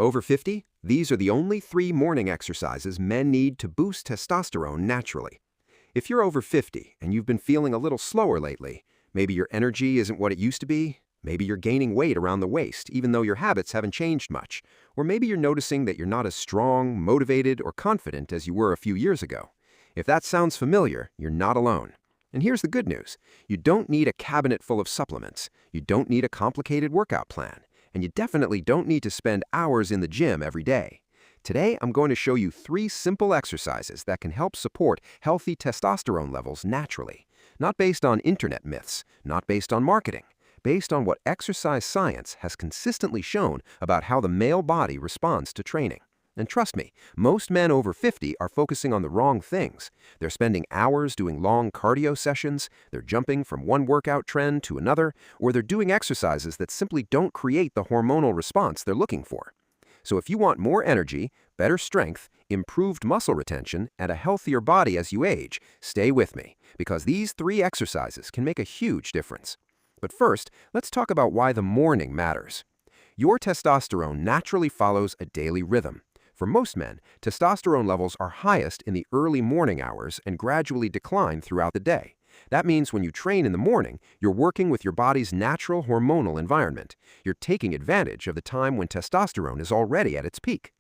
Over 50? These are the only 3 morning exercises men need to boost testosterone naturally. If you're over 50 and you've been feeling a little slower lately, maybe your energy isn't what it used to be, maybe you're gaining weight around the waist even though your habits haven't changed much, or maybe you're noticing that you're not as strong, motivated, or confident as you were a few years ago. If that sounds familiar, you're not alone. And here's the good news. You don't need a cabinet full of supplements. You don't need a complicated workout plan. And you definitely don't need to spend hours in the gym every day. Today, I'm going to show you 3 simple exercises that can help support healthy testosterone levels naturally. Not based on internet myths, not based on marketing, based on what exercise science has consistently shown about how the male body responds to training. And trust me, most men over 50 are focusing on the wrong things. They're spending hours doing long cardio sessions, they're jumping from one workout trend to another, or they're doing exercises that simply don't create the hormonal response they're looking for. So if you want more energy, better strength, improved muscle retention, and a healthier body as you age, stay with me, because these 3 exercises can make a huge difference. But first, let's talk about why the morning matters. Your testosterone naturally follows a daily rhythm. For most men, testosterone levels are highest in the early morning hours and gradually decline throughout the day. That means when you train in the morning, you're working with your body's natural hormonal environment. You're taking advantage of the time when testosterone is already at its peak.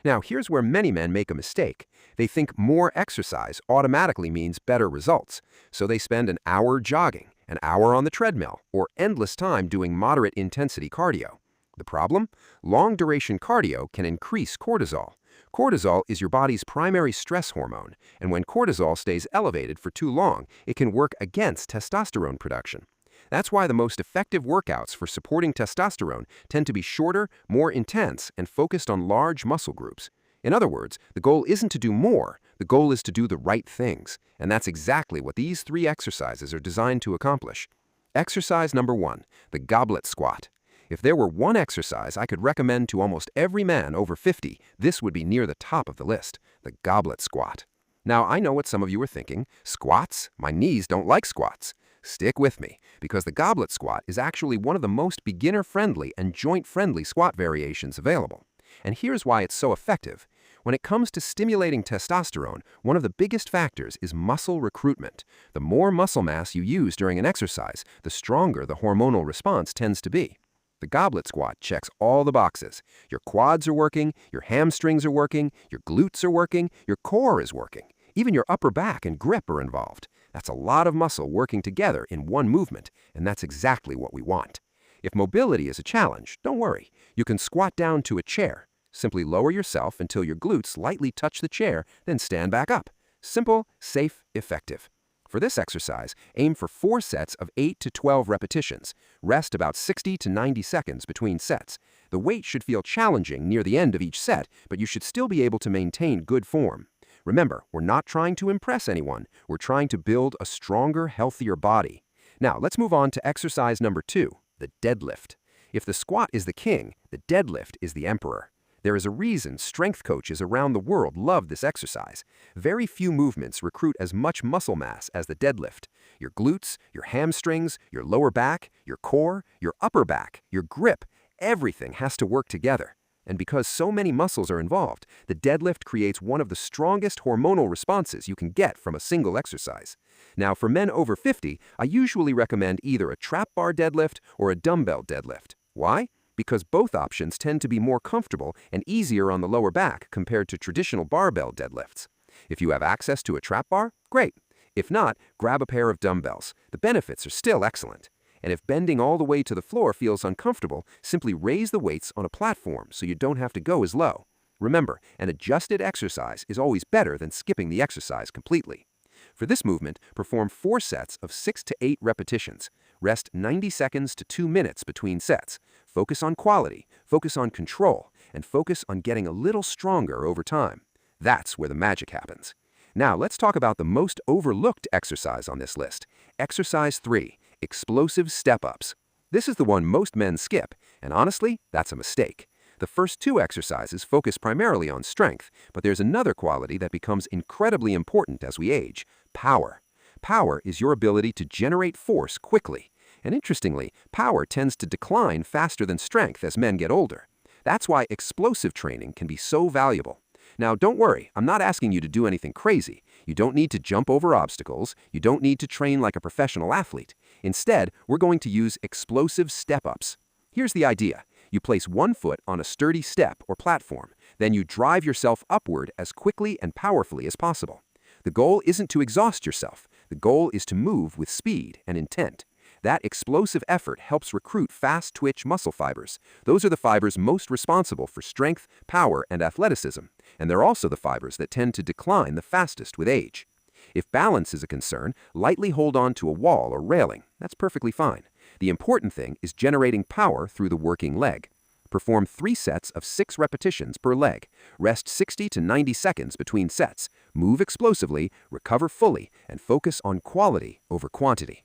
Now, here's where many men make a mistake. They think more exercise automatically means better results. So they spend an hour jogging, an hour on the treadmill, or endless time doing moderate intensity cardio. The problem? Long-duration cardio can increase cortisol. Cortisol is your body's primary stress hormone, and when cortisol stays elevated for too long, it can work against testosterone production. That's why the most effective workouts for supporting testosterone tend to be shorter, more intense, and focused on large muscle groups. In other words, the goal isn't to do more, the goal is to do the right things, and that's exactly what these 3 exercises are designed to accomplish. Exercise number 1, the goblet squat. If there were one exercise I could recommend to almost every man over 50, this would be near the top of the list, the goblet squat. Now, I know what some of you are thinking. Squats? My knees don't like squats. Stick with me, because the goblet squat is actually one of the most beginner-friendly and joint-friendly squat variations available. And here's why it's so effective. When it comes to stimulating testosterone, one of the biggest factors is muscle recruitment. The more muscle mass you use during an exercise, the stronger the hormonal response tends to be. The goblet squat checks all the boxes. Your quads are working, your hamstrings are working, your glutes are working, your core is working. Even your upper back and grip are involved. That's a lot of muscle working together in one movement, and that's exactly what we want. If mobility is a challenge, don't worry. You can squat down to a chair. Simply lower yourself until your glutes lightly touch the chair, then stand back up. Simple, safe, effective. For this exercise, aim for 4 sets of 8 to 12 repetitions. Rest about 60 to 90 seconds between sets. The weight should feel challenging near the end of each set, but you should still be able to maintain good form. Remember, we're not trying to impress anyone. We're trying to build a stronger, healthier body. Now, let's move on to exercise number 2, the deadlift. If the squat is the king, the deadlift is the emperor. There is a reason strength coaches around the world love this exercise. Very few movements recruit as much muscle mass as the deadlift. Your glutes, your hamstrings, your lower back, your core, your upper back, your grip, everything has to work together. And because so many muscles are involved, the deadlift creates one of the strongest hormonal responses you can get from a single exercise. Now, for men over 50, I usually recommend either a trap bar deadlift or a dumbbell deadlift. Why? Because both options tend to be more comfortable and easier on the lower back compared to traditional barbell deadlifts. If you have access to a trap bar, great. If not, grab a pair of dumbbells. The benefits are still excellent. And if bending all the way to the floor feels uncomfortable, simply raise the weights on a platform so you don't have to go as low. Remember, an adjusted exercise is always better than skipping the exercise completely. For this movement, perform 4 sets of 6 to 8 repetitions. Rest 90 seconds to 2 minutes between sets. Focus on quality, focus on control, and focus on getting a little stronger over time. That's where the magic happens. Now, let's talk about the most overlooked exercise on this list. Exercise 3, explosive step-ups. This is the one most men skip, and honestly, that's a mistake. The first 2 exercises focus primarily on strength, but there's another quality that becomes incredibly important as we age: power. Power is your ability to generate force quickly. And interestingly, power tends to decline faster than strength as men get older. That's why explosive training can be so valuable. Now, don't worry, I'm not asking you to do anything crazy. You don't need to jump over obstacles. You don't need to train like a professional athlete. Instead, we're going to use explosive step-ups. Here's the idea. You place one foot on a sturdy step or platform. Then you drive yourself upward as quickly and powerfully as possible. The goal isn't to exhaust yourself. The goal is to move with speed and intent. That explosive effort helps recruit fast-twitch muscle fibers. Those are the fibers most responsible for strength, power, and athleticism. And they're also the fibers that tend to decline the fastest with age. If balance is a concern, lightly hold on to a wall or railing. That's perfectly fine. The important thing is generating power through the working leg. Perform 3 sets of 6 repetitions per leg. Rest 60 to 90 seconds between sets. Move explosively, recover fully, and focus on quality over quantity.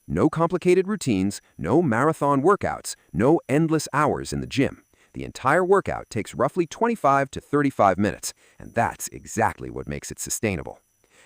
No complicated routines, no marathon workouts, no endless hours in the gym. The entire workout takes roughly 25 to 35 minutes, and that's exactly what makes it sustainable.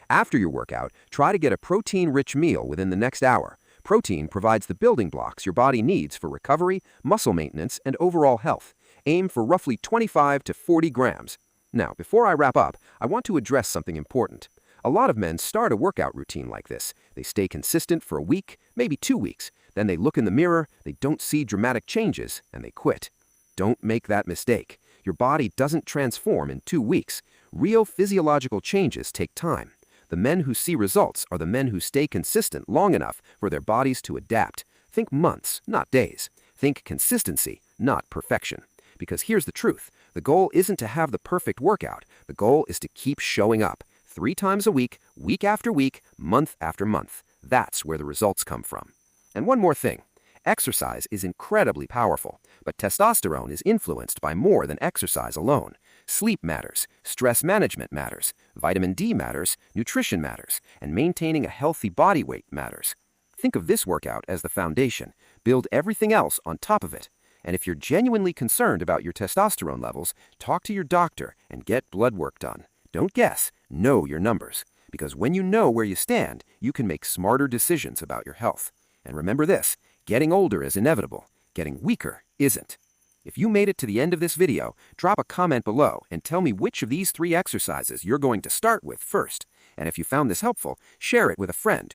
After your workout, try to get a protein-rich meal within the next hour. Protein provides the building blocks your body needs for recovery, muscle maintenance, and overall health. Aim for roughly 25 to 40 grams. Now, before I wrap up, I want to address something important. A lot of men start a workout routine like this. They stay consistent for a week, maybe 2 weeks. Then they look in the mirror, they don't see dramatic changes, and they quit. Don't make that mistake. Your body doesn't transform in 2 weeks. Real physiological changes take time. The men who see results are the men who stay consistent long enough for their bodies to adapt. Think months, not days. Think consistency, not perfection. Because here's the truth. The goal isn't to have the perfect workout. The goal is to keep showing up. 3 times a week, week after week, month after month. That's where the results come from. And one more thing. Exercise is incredibly powerful, but testosterone is influenced by more than exercise alone. Sleep matters, stress management matters, vitamin D matters, nutrition matters, and maintaining a healthy body weight matters. Think of this workout as the foundation. Build everything else on top of it. And if you're genuinely concerned about your testosterone levels, talk to your doctor and get blood work done. Don't guess, know your numbers. Because when you know where you stand, you can make smarter decisions about your health. And remember this, getting older is inevitable. Getting weaker isn't. If you made it to the end of this video, drop a comment below and tell me which of these 3 exercises you're going to start with first. And if you found this helpful, share it with a friend